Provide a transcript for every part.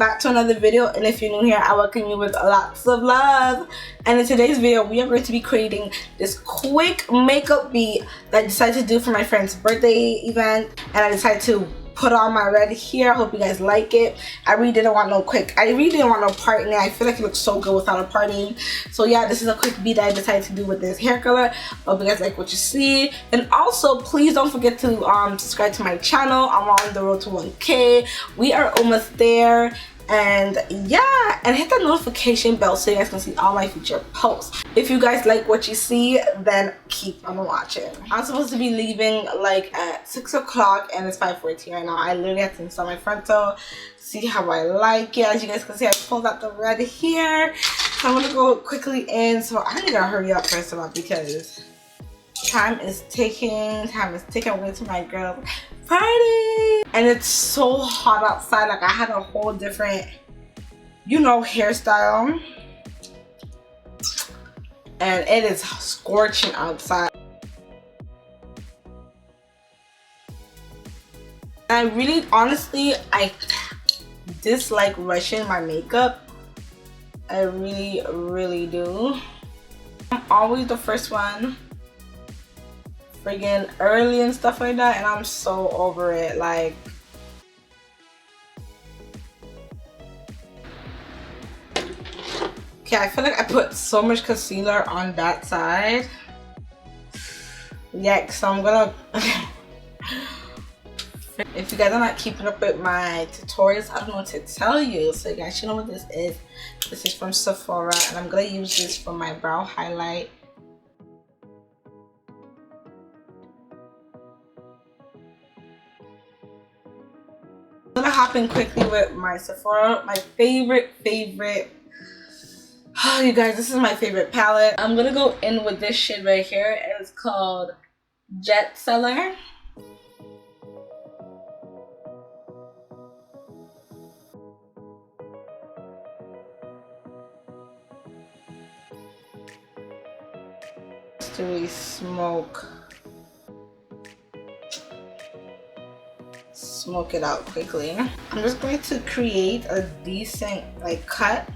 back to another video, and if you're new here, I welcome you with lots of love. And in today's video, we are going to be creating this quick makeup beat that I decided to do for my friend's birthday event, and I decided to put on my red here. I hope you guys like it. I really didn't want no partying. I feel like it looks so good without a partying. So yeah, this is a quick beat that I decided to do with this hair color. I hope you guys like what you see. And also, please don't forget to subscribe to my channel. I'm on the road to 1K. We are almost there. And yeah, and hit the notification bell so you guys can see all my future posts. If you guys like what you see, then keep on watching. I'm supposed to be leaving like at 6 o'clock and it's 5:40 right now. I literally have to install my frontal, see how I like it. As you guys can see, I pulled out the red here. So I'm gonna go quickly in. So I need to hurry up first of all because time is ticking. I'm going to my girl's party. And it's so hot outside. Like I had a whole different, you know, hairstyle. And it is scorching outside. I really, honestly, I dislike rushing my makeup. I really do. I'm always the first one friggin' early and stuff like that, and I'm so over it. Like, okay, I feel like I put so much concealer on that side. Yeah, so I'm gonna if you guys are not keeping up with my tutorials, I don't know what to tell you. So you guys should know what this is. This is from Sephora, and I'm gonna use this for my brow highlight. I'm gonna hop in quickly with my Sephora, my favorite. Oh, you guys, this is my favorite palette. I'm gonna go in with this shade right here. It's called Jet Seller. Just to really smoke it out quickly. I'm just going to create a decent like cut.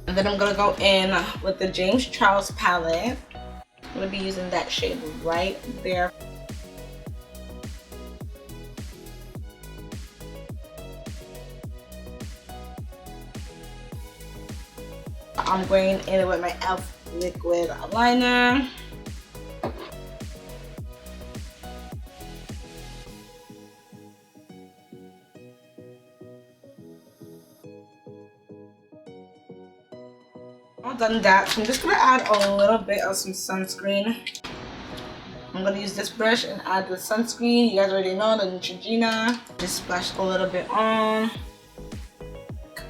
And then I'm gonna go in with the James Charles palette. I'm gonna be using that shade right there. I'm going in with my e.l.f. liquid eyeliner. I've done that, so I'm just gonna add a little bit of some sunscreen. I'm gonna use this brush and add the sunscreen. You guys already know, the Neutrogena. Just splash a little bit on.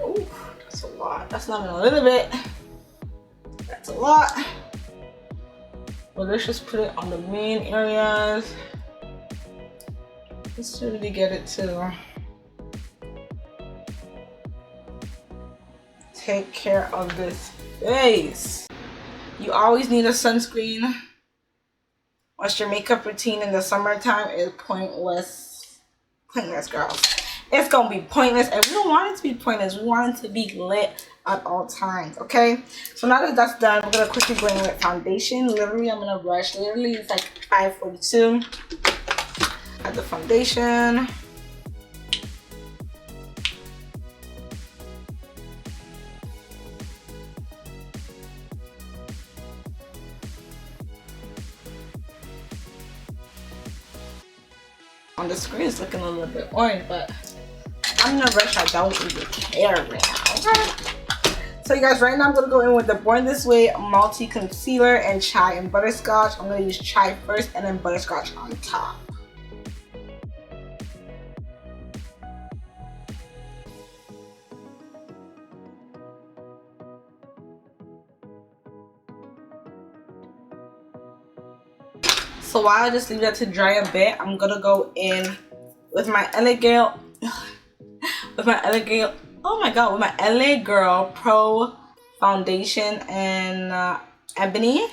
Oh, that's a lot. That's not even a little bit. That's a lot. Well, let's just put it on the main areas. Let's really get it to take care of this face. You always need a sunscreen. Once your makeup routine in the summertime is pointless. Pointless, girls. It's gonna be pointless, and we don't want it to be pointless. We want it to be lit at all times, okay? So now that that's done, we're gonna quickly go in with foundation. Literally, I'm gonna rush. Literally, it's like 5:42. Add the foundation. On the screen, it's looking a little bit orange, but I'm in a rush. I don't even care right now. Okay? So you guys, right now I'm gonna go in with the Born This Way Multi Concealer and Chai and Butterscotch. I'm gonna use Chai first and then Butterscotch on top. So while I just leave that to dry a bit, I'm gonna go in with my LA Girl, with my LA Girl Pro Foundation and Ebony.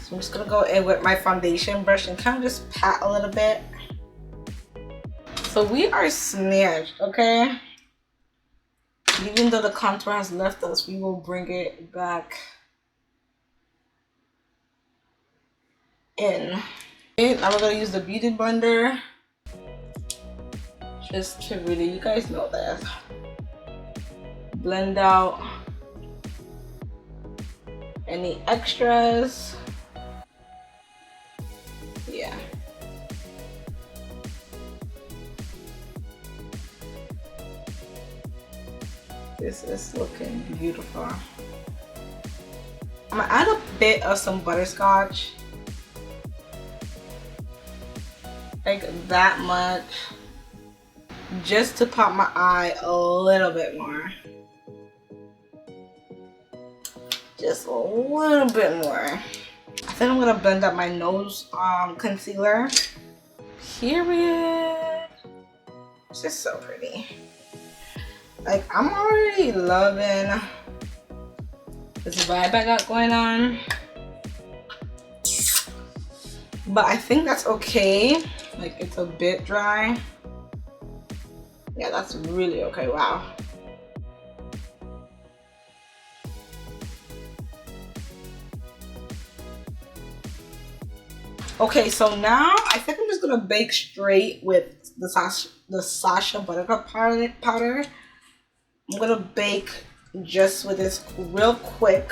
So I'm just gonna go in with my foundation brush and kind of just pat a little bit. So we are snatched, okay? Even though the contour has left us, we will bring it back in. Okay, now we're gonna use the beauty blender just to really, you guys know that, blend out any extras. Yeah. This is looking beautiful. I'm gonna add a bit of some butterscotch. Like that much. Just to pop my eye a little bit more. Just a little bit more. I think I'm gonna blend up my nose concealer. Period. It's just so pretty. Like, I'm already loving this vibe I got going on. But I think that's okay. Like, it's a bit dry. Yeah, that's really okay. Wow. Okay, so now I think I'm just gonna bake straight with the SACHA Buttercup powder. I'm gonna bake just with this real quick.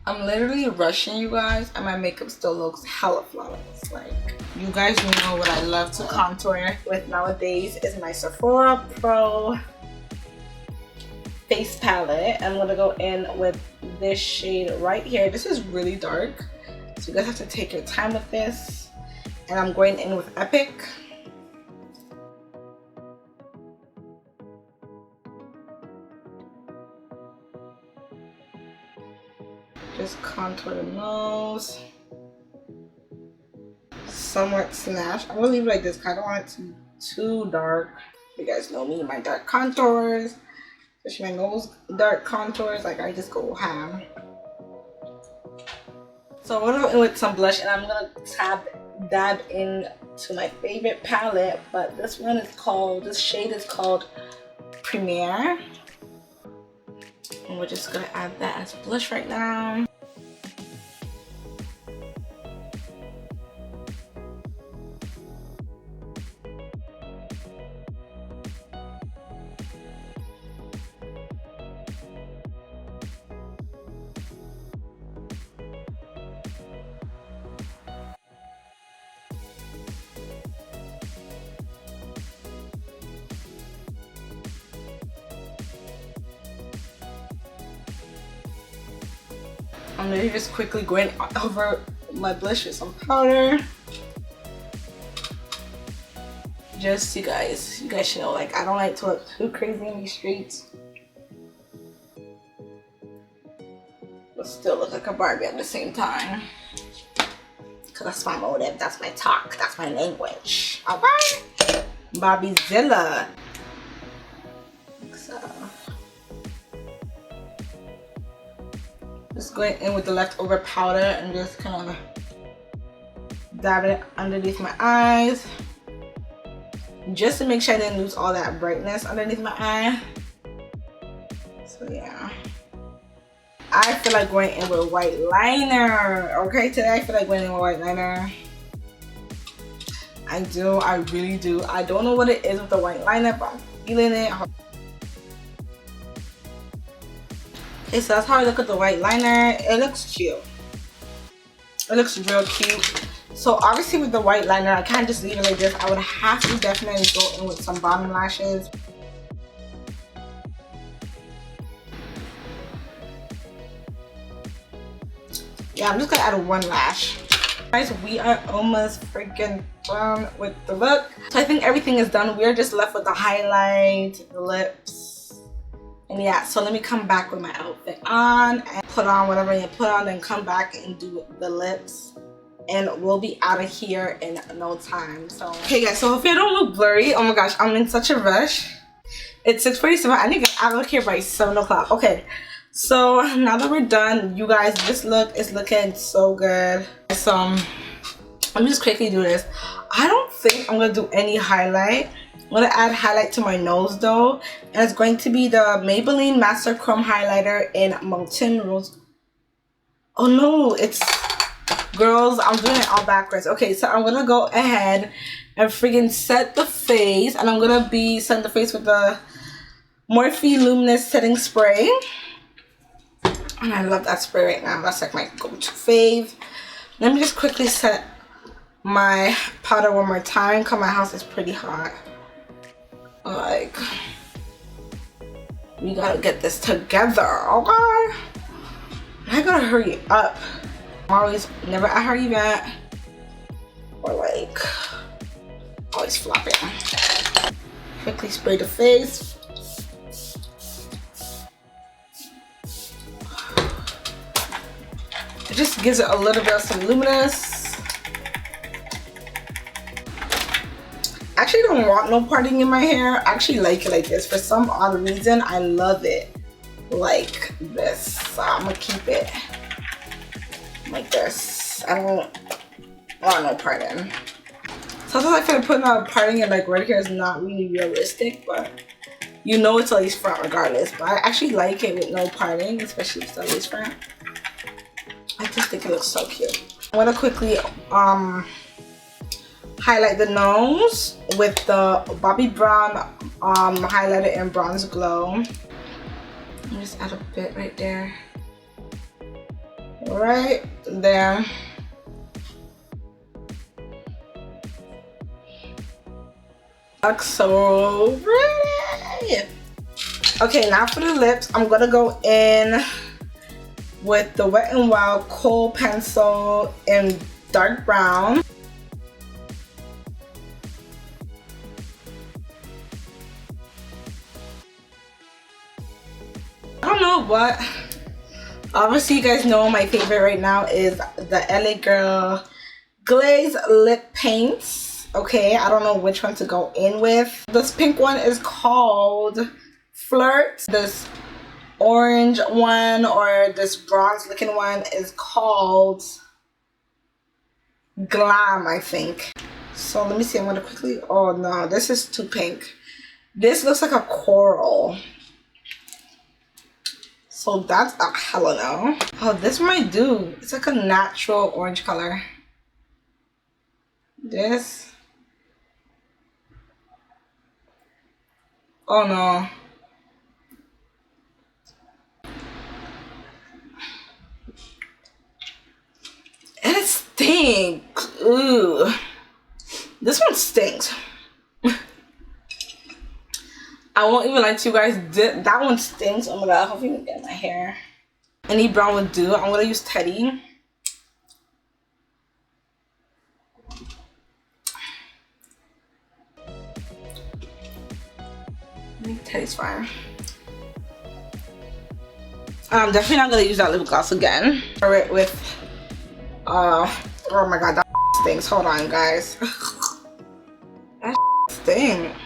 I'm literally rushing, you guys, and my makeup still looks hella flawless. Like, you guys know what I love to contour with nowadays is my Sephora Pro face palette. I'm gonna go in with this shade right here. This is really dark, so you guys have to take your time with this. And I'm going in with Epic. Just contour the nose. Somewhat snatched. I'm gonna leave it like this because I don't want it to be too dark. You guys know me, my dark contours, especially my nose dark contours. Like, I just go ham. So I'm gonna go in with some blush, and I'm gonna dab into my favorite palette. But this one is called, this shade is called Premiere. And we're just gonna add that as blush right now. I'm literally just quickly going over my blush with some powder. Just you guys should know, like, I don't like to look too crazy in these streets, but still look like a Barbie at the same time. Cause that's my motive, that's my talk, that's my language. Alright? Bobbyzilla. So just going in with the leftover powder and just kind of dab it underneath my eyes, just to make sure I didn't lose all that brightness underneath my eye. So yeah, I feel like going in with a white liner. Okay, today I feel like going in with a white liner. I do, I really do. I don't know what it is with the white liner, but I'm feeling it. Okay, so that's how I look at the white liner. It looks cute. It looks real cute. So obviously with the white liner, I can't just leave it like this. I would have to definitely go in with some bottom lashes. Yeah, I'm just gonna add one lash. Guys, we are almost freaking done with the look. So I think everything is done. We're just left with the highlight, the lips, And yeah, so let me come back with my outfit on and put on whatever I need to put on, then come back and do the lips. And we'll be out of here in no time. So okay guys, so hopefully I don't look blurry. Oh my gosh, I'm in such a rush. It's 6:47. I need to get out of here by 7 o'clock. Okay, so now that we're done, you guys, this look is looking so good. So let me just quickly do this. I don't think I'm gonna do any highlight. I'm gonna add highlight to my nose though, and it's going to be the Maybelline Master Chrome Highlighter in Molten Rose. Oh no, it's, girls, I'm doing it all backwards. Okay, so I'm gonna go ahead and friggin' set the face, and I'm gonna be setting the face with the Morphe Luminous Setting Spray. And I love that spray right now. That's like my go-to fave. Let me just quickly set my powder one more time because my house is pretty hot. Like, we gotta get this together, okay? I gotta hurry up. I'm always never at her event, or like always flopping. Quickly spray the face. It just gives it a little bit of some luminous. I actually don't want no parting in my hair. I actually like it like this. For some odd reason, I love it like this. So I'm gonna keep it like this. I don't want no parting. Sometimes I feel like putting a parting in like right here is not really realistic, but you know it's a lace front regardless. But I actually like it with no parting, especially if it's a lace front. I just think it looks so cute. I'm gonna quickly highlight the nose with the Bobbi Brown highlighter in Bronze Glow. Let me just add a bit right there. Right there. Looks so pretty. Okay, now for the lips, I'm gonna go in with the Wet n Wild Kohl pencil in dark brown. I don't know what. Obviously, you guys know my favorite right now is the LA Girl Glaze Lip Paints. Okay, I don't know which one to go in with. This pink one is called Flirt. This orange one or this bronze looking one is called Glam, I think. So let me see, I'm gonna quickly, oh no, this is too pink. This looks like a coral. So that's a hella no. Oh, this might do. It's like a natural orange color. This. Oh no. And it stinks. Ooh. This one stinks. I won't even lie to you guys. That one stinks. Oh my god. I hope you can get my hair. Any brown would do. I'm gonna use Teddy. I think Teddy's fine. I'm definitely not gonna use that lip gloss again. For it with oh my god, that stinks. Hold on, guys. That stinks.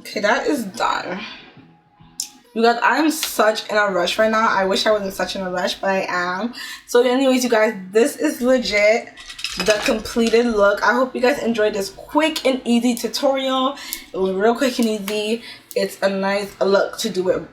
Okay, that is done. You guys, I'm such in a rush right now. I wish I wasn't such in a rush, but I am. So anyways, you guys, this is legit the completed look. I hope you guys enjoyed this quick and easy tutorial. It was real quick and easy. It's a nice look to do it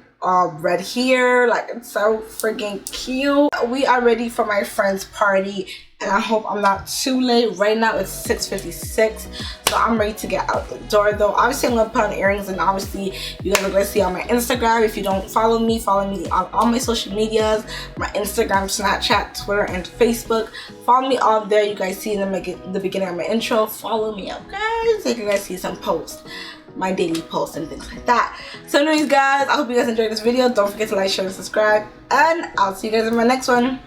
red here. Like, it's so freaking cute. We are ready for my friend's party, and I hope I'm not too late. Right now it's 6:56, so I'm ready to get out the door though. Obviously I'm gonna put on earrings, and obviously you guys are gonna see on my Instagram. If you don't follow me on all my social medias, my Instagram, Snapchat, Twitter, and Facebook. Follow me all there. You guys see in the beginning of my intro. Follow me up, guys, so you guys see some posts, my daily posts and things like that. So anyways, guys, I hope you guys enjoyed this video. Don't forget to like, share, and subscribe. and I'll see you guys in my next one.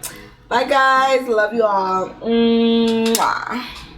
Bye guys, love you all. Mwah.